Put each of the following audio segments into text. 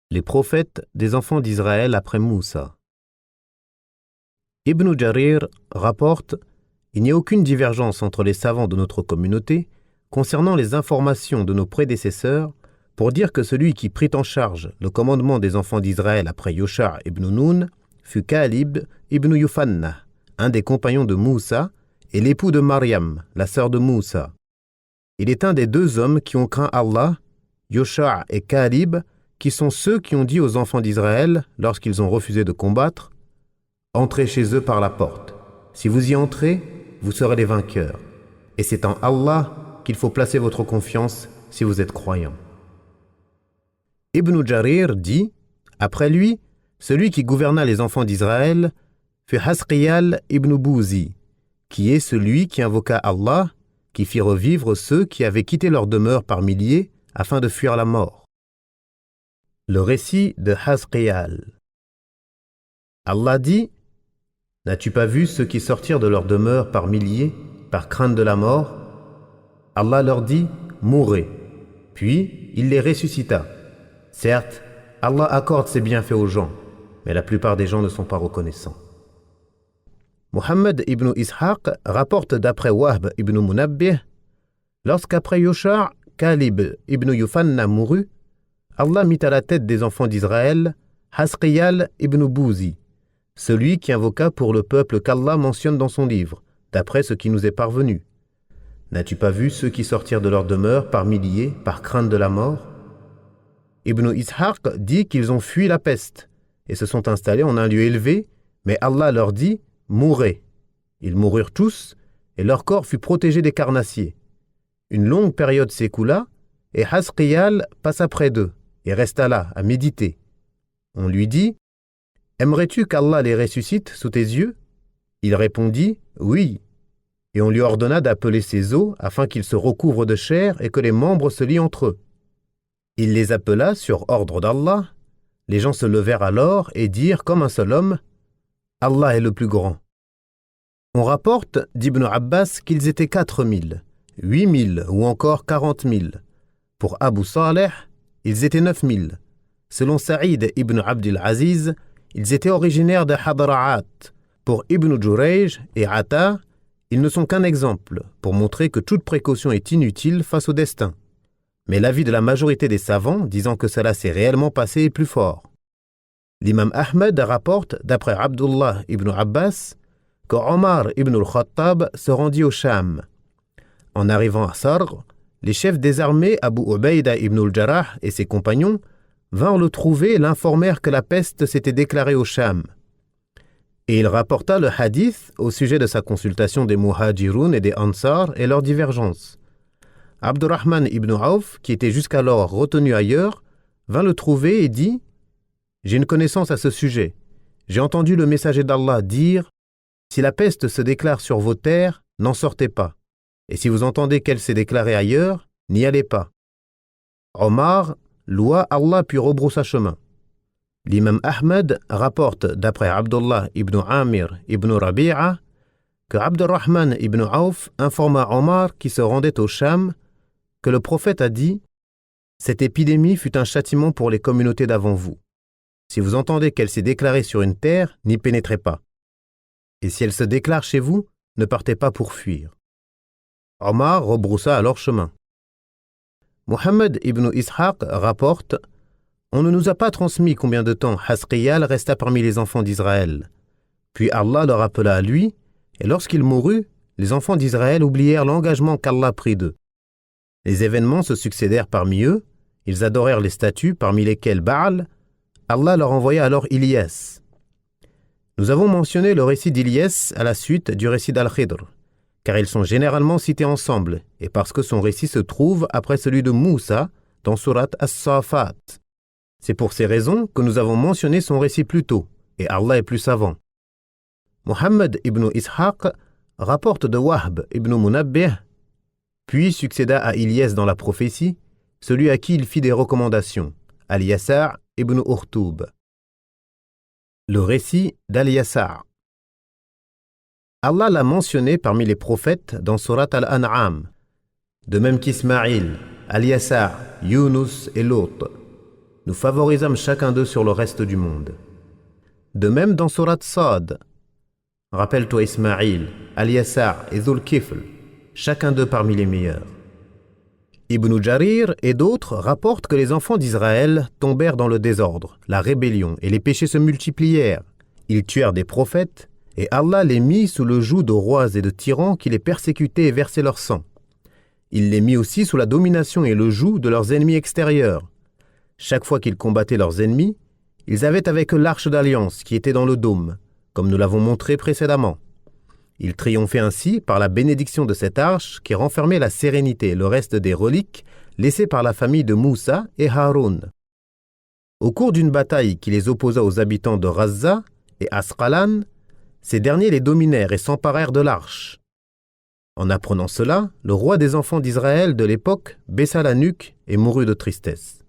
Les prophètes des enfants d'Israël après Moussa. Ibn Jarir rapporte « Il n'y a aucune divergence entre les savants de notre communauté concernant les informations de nos prédécesseurs pour dire que celui qui prit en charge le commandement des enfants d'Israël après Yosha ibn Nun fut Kalib ibn Yufanna, un des compagnons de Moussa et l'époux de Mariam, la sœur de Moussa. Il est un des deux hommes qui ont craint Allah, Yosha et Kalib, qui sont ceux qui ont dit aux enfants d'Israël, lorsqu'ils ont refusé de combattre, « Entrez chez eux par la porte. Si vous y entrez, vous serez les vainqueurs. Et c'est en Allah qu'il faut placer votre confiance si vous êtes croyants. » Ibn Jarir dit, après lui, celui qui gouverna les enfants d'Israël fut Hasqiyal ibn Bouzi, qui est celui qui invoqua Allah, qui fit revivre ceux qui avaient quitté leur demeure par milliers afin de fuir la mort. Le récit de Hasqiyal. Allah dit, « N'as-tu pas vu ceux qui sortirent de leur demeure par milliers, par crainte de la mort ? Allah leur dit, « Mourez. » Puis il les ressuscita. Certes, Allah accorde ses bienfaits aux gens, mais la plupart des gens ne sont pas reconnaissants. Muhammad ibn Ishaq rapporte d'après Wahb ibn Munabbih, lorsqu'après Yosha, Kalib ibn Yufanna mourut, Allah mit à la tête des enfants d'Israël Hasqiyal ibn Bouzi, celui qui invoqua pour le peuple qu'Allah mentionne dans son livre, d'après ce qui nous est parvenu. N'as-tu pas vu ceux qui sortirent de leur demeure par milliers, par crainte de la mort ? Ibn Ishaq dit qu'ils ont fui la peste et se sont installés en un lieu élevé, mais Allah leur dit « Mourez ». Ils moururent tous et leur corps fut protégé des carnassiers. Une longue période s'écoula et Hasqiyal passa près d'eux et resta là, à méditer. On lui dit, « Aimerais-tu qu'Allah les ressuscite sous tes yeux ?» Il répondit, « Oui. » Et on lui ordonna d'appeler ses os afin qu'ils se recouvrent de chair et que les membres se lient entre eux. Il les appela sur ordre d'Allah. Les gens se levèrent alors et dirent comme un seul homme, « Allah est le plus grand. » On rapporte d'Ibn Abbas qu'ils étaient 4000, 8000 ou encore 40 000. Pour Abu Saleh, ils étaient 9000. Selon Saïd ibn Abdul Aziz, ils étaient originaires de Hadra'at. Pour Ibn Jurayj et Ata, ils ne sont qu'un exemple pour montrer que toute précaution est inutile face au destin. Mais l'avis de la majorité des savants disant que cela s'est réellement passé est plus fort. L'imam Ahmed rapporte, d'après Abdullah ibn Abbas, que Omar ibn al-Khattab se rendit au Sham. En arrivant à Sarr, les chefs des armées Abu Ubaïda ibn al-Jarrah et ses compagnons vinrent le trouver et l'informèrent que la peste s'était déclarée au Sham. Et il rapporta le hadith au sujet de sa consultation des Muhajiroun et des Ansar et leurs divergences. Abdurrahman ibn Auf, qui était jusqu'alors retenu ailleurs, vint le trouver et dit « J'ai une connaissance à ce sujet. J'ai entendu le messager d'Allah dire « Si la peste se déclare sur vos terres, n'en sortez pas. Et si vous entendez qu'elle s'est déclarée ailleurs, n'y allez pas. » Omar loua Allah puis rebroussa chemin. L'imam Ahmed rapporte d'après Abdullah ibn Amir ibn Rabi'a que Abdurrahman ibn Auf informa Omar qui se rendait au Sham que le prophète a dit « Cette épidémie fut un châtiment pour les communautés d'avant vous. Si vous entendez qu'elle s'est déclarée sur une terre, n'y pénétrez pas. Et si elle se déclare chez vous, ne partez pas pour fuir. » Omar rebroussa alors chemin. Muhammad ibn Ishaq rapporte « On ne nous a pas transmis combien de temps Hasqiyal resta parmi les enfants d'Israël. Puis Allah leur appela à lui, et lorsqu'il mourut, les enfants d'Israël oublièrent l'engagement qu'Allah prit d'eux. Les événements se succédèrent parmi eux, ils adorèrent les statues parmi lesquelles Baal. Allah leur envoya alors Ilyas. Nous avons mentionné le récit d'Ilyas à la suite du récit d'Al-Khidr, car ils sont généralement cités ensemble, et parce que son récit se trouve après celui de Moussa dans Surat As-Safat. C'est pour ces raisons que nous avons mentionné son récit plus tôt, et Allah est plus savant. Muhammad ibn Ishaq rapporte de Wahb ibn Munabbih, puis succéda à Ilyas dans la prophétie, celui à qui il fit des recommandations, Al-Yasa' ibn Urtub. Le récit d'Al-Yasa'. Allah l'a mentionné parmi les prophètes dans Surat Al-An'am, de même qu'Ismaïl, Al-Yasa', Yunus et Lot. nous favorisâmes chacun d'eux sur le reste du monde. De même dans Surat Sad, rappelle-toi Ismaïl, Al-Yasa' et Dhul-Kifl, chacun d'eux parmi les meilleurs. Ibn Jarir et d'autres rapportent que les enfants d'Israël tombèrent dans le désordre, la rébellion et les péchés se multiplièrent. Ils tuèrent des prophètes et Allah les mit sous le joug de rois et de tyrans qui les persécutaient et versaient leur sang. Il les mit aussi sous la domination et le joug de leurs ennemis extérieurs. Chaque fois qu'ils combattaient leurs ennemis, ils avaient avec eux l'arche d'alliance qui était dans le dôme, comme nous l'avons montré précédemment. Ils triomphaient ainsi par la bénédiction de cette arche qui renfermait la sérénité et le reste des reliques laissées par la famille de Moussa et Haroun. Au cours d'une bataille qui les opposa aux habitants de Razza et Asqalan, ces derniers les dominèrent et s'emparèrent de l'arche. En apprenant cela, le roi des enfants d'Israël de l'époque baissa la nuque et mourut de tristesse.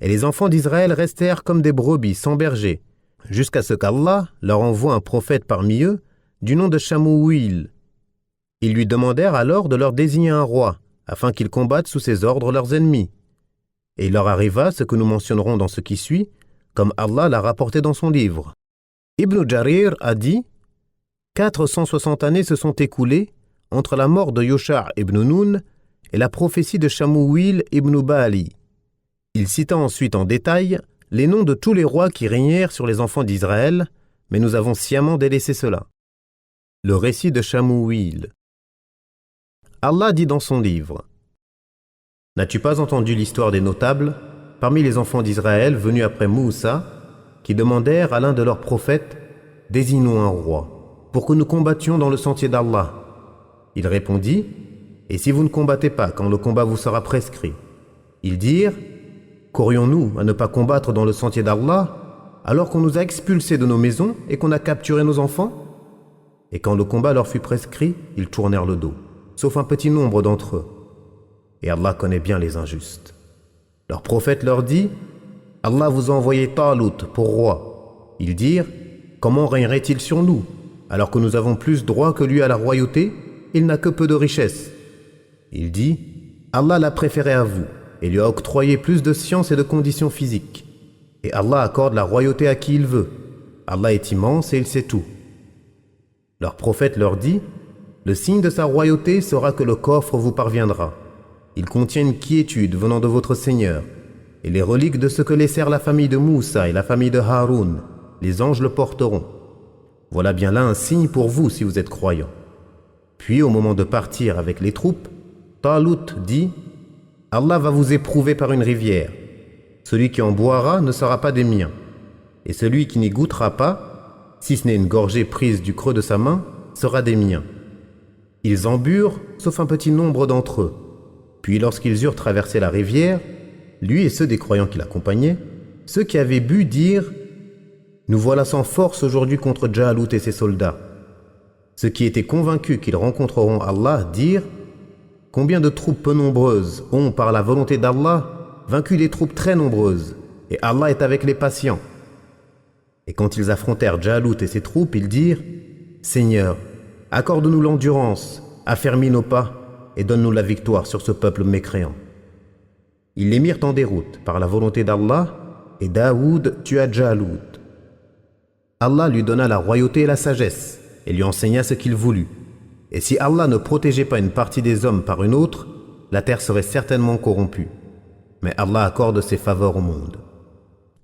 Et les enfants d'Israël restèrent comme des brebis sans berger, jusqu'à ce qu'Allah leur envoie un prophète parmi eux, du nom de Shamouil. Ils lui demandèrent alors de leur désigner un roi, afin qu'ils combattent sous ses ordres leurs ennemis. Et il leur arriva ce que nous mentionnerons dans ce qui suit, comme Allah l'a rapporté dans son livre. Ibn Jarir a dit « 460 années se sont écoulées entre la mort de Yosha' ibn Nun et la prophétie de Shamouil ibn Ba'ali. » Il cita ensuite en détail les noms de tous les rois qui régnèrent sur les enfants d'Israël, mais nous avons sciemment délaissé cela. Le récit de Shamouil. Allah dit dans son livre « N'as-tu pas entendu l'histoire des notables parmi les enfants d'Israël venus après Moussa qui demandèrent à l'un de leurs prophètes « Désigne-nous un roi, pour que nous combattions dans le sentier d'Allah. » Il répondit « Et si vous ne combattez pas quand le combat vous sera prescrit ?» Ils dirent « Qu'aurions-nous à ne pas combattre dans le sentier d'Allah alors qu'on nous a expulsés de nos maisons et qu'on a capturé nos enfants ?» Et quand le combat leur fut prescrit, ils tournèrent le dos, sauf un petit nombre d'entre eux. Et Allah connaît bien les injustes. Leur prophète leur dit « Allah vous a envoyé Talut pour roi. » Ils dirent « Comment régnerait-il sur nous, alors que nous avons plus droit que lui à la royauté? Il n'a que peu de richesses. » Il dit « Allah l'a préféré à vous et lui a octroyé plus de science et de conditions physiques. Et Allah accorde la royauté à qui il veut. Allah est immense et il sait tout. » Leur prophète leur dit « Le signe de sa royauté sera que le coffre vous parviendra. Il contient une quiétude venant de votre Seigneur, et les reliques de ce que laissèrent la famille de Moussa et la famille de Haroun, les anges le porteront. Voilà bien là un signe pour vous si vous êtes croyants. » Puis au moment de partir avec les troupes, Talut dit « Allah va vous éprouver par une rivière. Celui qui en boira ne sera pas des miens, et celui qui n'y goûtera pas, si ce n'est une gorgée prise du creux de sa main, sera des miens. » Ils en burent, sauf un petit nombre d'entre eux. Puis lorsqu'ils eurent traversé la rivière, lui et ceux des croyants qui l'accompagnaient, ceux qui avaient bu dirent « Nous voilà sans force aujourd'hui contre Jalut et ses soldats. » Ceux qui étaient convaincus qu'ils rencontreront Allah dirent « Combien de troupes peu nombreuses ont, par la volonté d'Allah, vaincu des troupes très nombreuses, et Allah est avec les patients. » Et quand ils affrontèrent Jalut et ses troupes, ils dirent « Seigneur, accorde-nous l'endurance, affermis nos pas, et donne-nous la victoire sur ce peuple mécréant. » Ils les mirent en déroute par la volonté d'Allah, et Daoud tua Jalut. Allah lui donna la royauté et la sagesse, et lui enseigna ce qu'il voulut. Et si Allah ne protégeait pas une partie des hommes par une autre, la terre serait certainement corrompue. Mais Allah accorde ses faveurs au monde.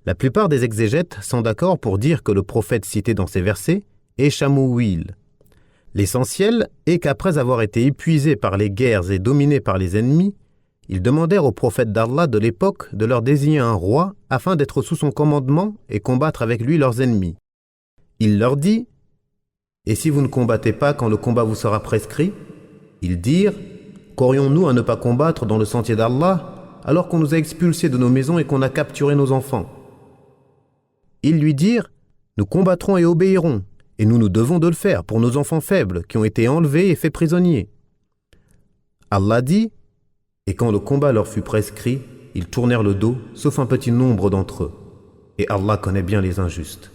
La plupart des exégètes sont d'accord pour dire que le prophète cité dans ces versets est Shamouil. L'essentiel est qu'après avoir été épuisés par les guerres et dominés par les ennemis, ils demandèrent au prophète d'Allah de l'époque de leur désigner un roi afin d'être sous son commandement et combattre avec lui leurs ennemis. Il leur dit « Et si vous ne combattez pas quand le combat vous sera prescrit ?» Ils dirent « Qu'aurions-nous à ne pas combattre dans le sentier d'Allah alors qu'on nous a expulsés de nos maisons et qu'on a capturé nos enfants ?» Ils lui dirent « Nous combattrons et obéirons, et nous devons de le faire pour nos enfants faibles qui ont été enlevés et faits prisonniers. » Allah dit « Et quand le combat leur fut prescrit, ils tournèrent le dos, sauf un petit nombre d'entre eux. Et Allah connaît bien les injustes. »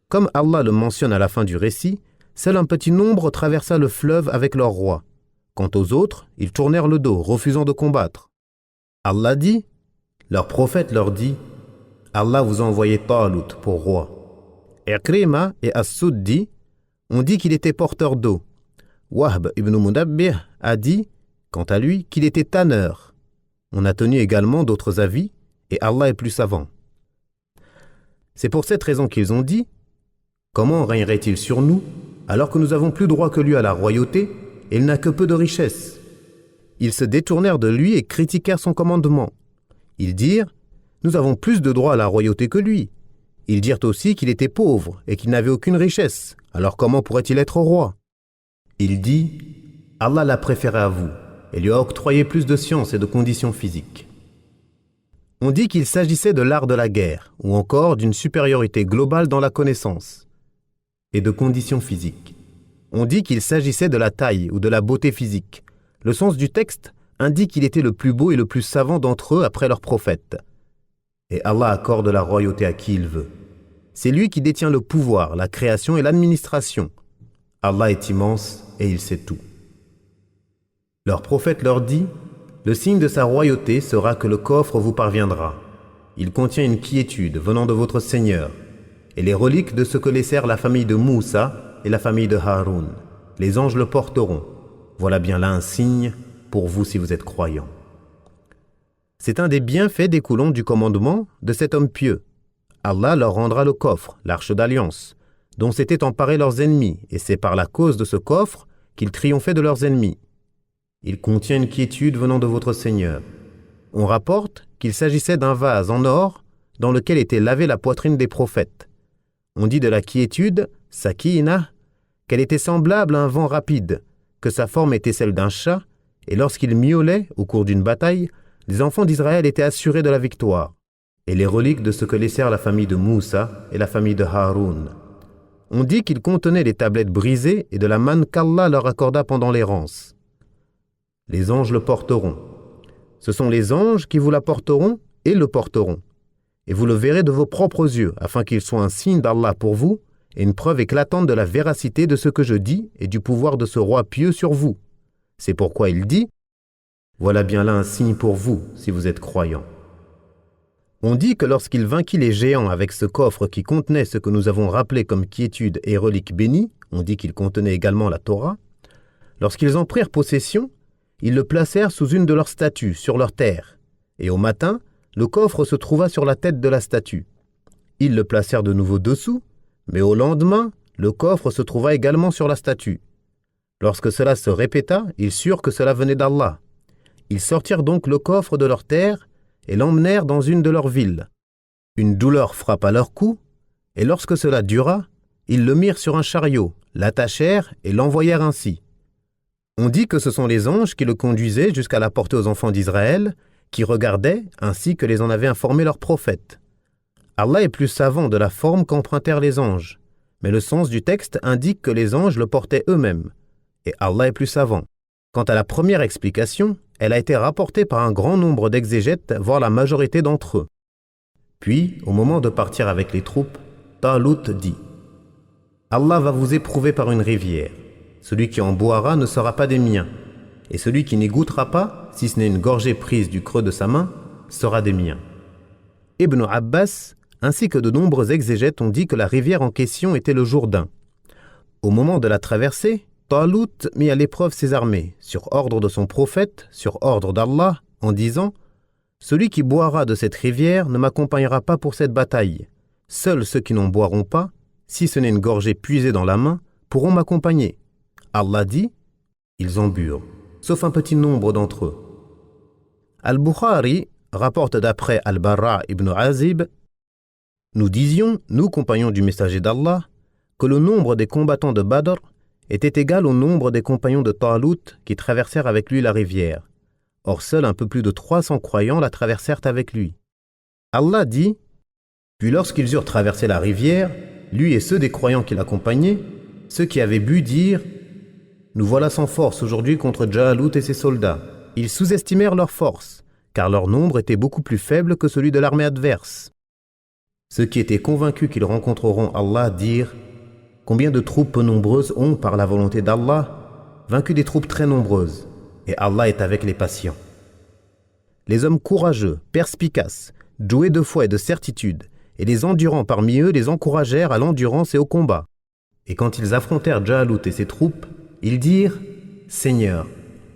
Comme Allah le mentionne à la fin du récit, seul un petit nombre traversa le fleuve avec leur roi. Quant aux autres, ils tournèrent le dos, refusant de combattre. Allah dit Leur prophète leur dit « Allah vous a envoyé Talut pour roi ». Ikrima et As-Suddi ont dit qu'il était porteur d'eau. Wahb ibn Munabbih a dit, quant à lui, qu'il était tanneur. On a tenu également d'autres avis, et Allah est plus savant. C'est pour cette raison qu'ils ont dit « Comment régnerait-il sur nous, alors que nous avons plus droit que lui à la royauté, et il n'a que peu de richesses ?» Ils se détournèrent de lui et critiquèrent son commandement. Ils dirent « Nous avons plus de droit à la royauté que lui. » Ils dirent aussi qu'il était pauvre et qu'il n'avait aucune richesse. Alors comment pourrait-il être roi ? Il dit « Allah l'a préféré à vous et lui a octroyé plus de science et de conditions physiques. » On dit qu'il s'agissait de l'art de la guerre ou encore d'une supériorité globale dans la connaissance et de conditions physiques. On dit qu'il s'agissait de la taille ou de la beauté physique. Le sens du texte indique qu'il était le plus beau et le plus savant d'entre eux après leur prophète. Et Allah accorde la royauté à qui il veut. C'est lui qui détient le pouvoir, la création et l'administration. Allah est immense et il sait tout. Leur prophète leur dit « Le signe de sa royauté sera que le coffre vous parviendra. Il contient une quiétude venant de votre Seigneur et les reliques de ce que laissèrent la famille de Moussa et la famille de Haroun. Les anges le porteront. Voilà bien là un signe pour vous si vous êtes croyants. » C'est un des bienfaits découlant du commandement de cet homme pieux. Allah leur rendra le coffre, l'arche d'alliance, dont s'étaient emparés leurs ennemis, et c'est par la cause de ce coffre qu'ils triomphaient de leurs ennemis. Il contient une quiétude venant de votre Seigneur. On rapporte qu'il s'agissait d'un vase en or dans lequel était lavée la poitrine des prophètes. On dit de la quiétude, sakina, qu'elle était semblable à un vent rapide, que sa forme était celle d'un chat, et lorsqu'il miaulait au cours d'une bataille, les enfants d'Israël étaient assurés de la victoire, et les reliques de ce que laissèrent la famille de Moussa et la famille de Haroun. On dit qu'ils contenaient les tablettes brisées et de la manne qu'Allah leur accorda pendant l'errance. Les anges le porteront. Ce sont les anges qui vous l'apporteront et le porteront. Et vous le verrez de vos propres yeux, afin qu'il soit un signe d'Allah pour vous et une preuve éclatante de la véracité de ce que je dis et du pouvoir de ce roi pieux sur vous. C'est pourquoi il dit « Voilà bien là un signe pour vous, si vous êtes croyants. » On dit que lorsqu'il vainquit les géants avec ce coffre qui contenait ce que nous avons rappelé comme quiétude et reliques bénies, on dit qu'il contenait également la Torah, lorsqu'ils en prirent possession, ils le placèrent sous une de leurs statues, sur leur terre, et au matin, le coffre se trouva sur la tête de la statue. Ils le placèrent de nouveau dessous, mais au lendemain, le coffre se trouva également sur la statue. Lorsque cela se répéta, ils surent que cela venait d'Allah. Ils sortirent donc le coffre de leur terre et l'emmenèrent dans une de leurs villes. Une douleur frappa leur cou, et lorsque cela dura, ils le mirent sur un chariot, l'attachèrent et l'envoyèrent ainsi. On dit que ce sont les anges qui le conduisaient jusqu'à la portée aux enfants d'Israël, qui regardaient ainsi que les en avait informés leurs prophètes. Allah est plus savant de la forme qu'empruntèrent les anges, mais le sens du texte indique que les anges le portaient eux-mêmes, et Allah est plus savant. Quant à la première explication, elle a été rapportée par un grand nombre d'exégètes, voire la majorité d'entre eux. Puis, au moment de partir avec les troupes, Talut dit « Allah va vous éprouver par une rivière. Celui qui en boira ne sera pas des miens, et celui qui n'y goûtera pas, si ce n'est une gorgée prise du creux de sa main, sera des miens. » Ibn Abbas, ainsi que de nombreux exégètes ont dit que la rivière en question était le Jourdain. Au moment de la traversée, Talut mit à l'épreuve ses armées, sur ordre de son prophète, sur ordre d'Allah, en disant « Celui qui boira de cette rivière ne m'accompagnera pas pour cette bataille. Seuls ceux qui n'en boiront pas, si ce n'est une gorgée puisée dans la main, pourront m'accompagner. » Allah dit « Ils en burent, sauf un petit nombre d'entre eux. » Al-Bukhari rapporte d'après Al-Barra ibn Azib « Nous disions, nous compagnons du messager d'Allah, que le nombre des combattants de Badr était égal au nombre des compagnons de Talut qui traversèrent avec lui la rivière. Or seuls un peu plus de 300 croyants la traversèrent avec lui. Allah dit « Puis lorsqu'ils eurent traversé la rivière, lui et ceux des croyants qui l'accompagnaient, ceux qui avaient bu dirent « Nous voilà sans force aujourd'hui contre Jalut et ses soldats. » Ils sous-estimèrent leur force, car leur nombre était beaucoup plus faible que celui de l'armée adverse. Ceux qui étaient convaincus qu'ils rencontreront Allah dirent « Combien de troupes peu nombreuses ont, par la volonté d'Allah, vaincu des troupes très nombreuses, et Allah est avec les patients. » les hommes courageux, perspicaces, doués de foi et de certitude, et les endurants parmi eux les encouragèrent à l'endurance et au combat. Et quand ils affrontèrent Jalout et ses troupes, ils dirent « Seigneur,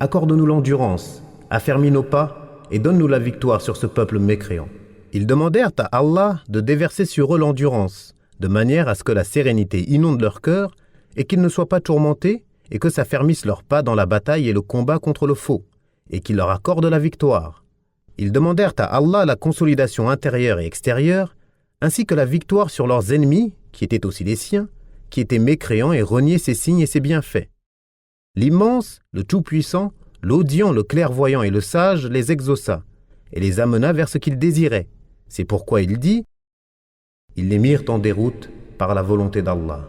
accorde-nous l'endurance, affermis nos pas et donne-nous la victoire sur ce peuple mécréant. » Ils demandèrent à Allah de déverser sur eux l'endurance, de manière à ce que la sérénité inonde leur cœur et qu'ils ne soient pas tourmentés et que s'affermissent leurs pas dans la bataille et le combat contre le faux, et qu'il leur accorde la victoire. Ils demandèrent à Allah la consolidation intérieure et extérieure, ainsi que la victoire sur leurs ennemis, qui étaient aussi les siens, qui étaient mécréants et reniaient ses signes et ses bienfaits. L'immense, le tout-puissant, l'audient, le clairvoyant et le sage les exauça, et les amena vers ce qu'ils désiraient. C'est pourquoi il dit « Ils les mirent en déroute par la volonté d'Allah ».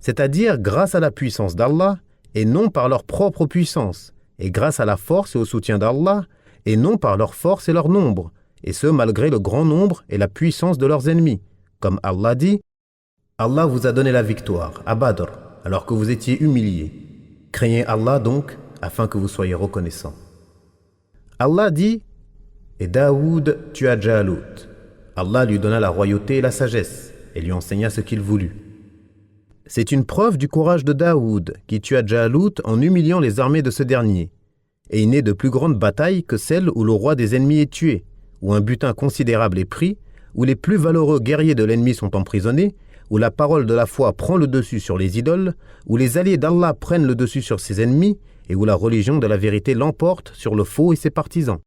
C'est-à-dire grâce à la puissance d'Allah, et non par leur propre puissance, et grâce à la force et au soutien d'Allah, et non par leur force et leur nombre, et ce malgré le grand nombre et la puissance de leurs ennemis. Comme Allah dit « Allah vous a donné la victoire à Badr, alors que vous étiez humiliés. Craignez Allah donc, afin que vous soyez reconnaissants. » Allah dit « Et Daoud tua Jalout. Allah lui donna la royauté et la sagesse, et lui enseigna ce qu'il voulut. » C'est une preuve du courage de Daoud, qui tua Jalout en humiliant les armées de ce dernier. Et il n'est de plus grande bataille que celle où le roi des ennemis est tué, où un butin considérable est pris, où les plus valeureux guerriers de l'ennemi sont emprisonnés, où la parole de la foi prend le dessus sur les idoles, où les alliés d'Allah prennent le dessus sur ses ennemis, et où la religion de la vérité l'emporte sur le faux et ses partisans.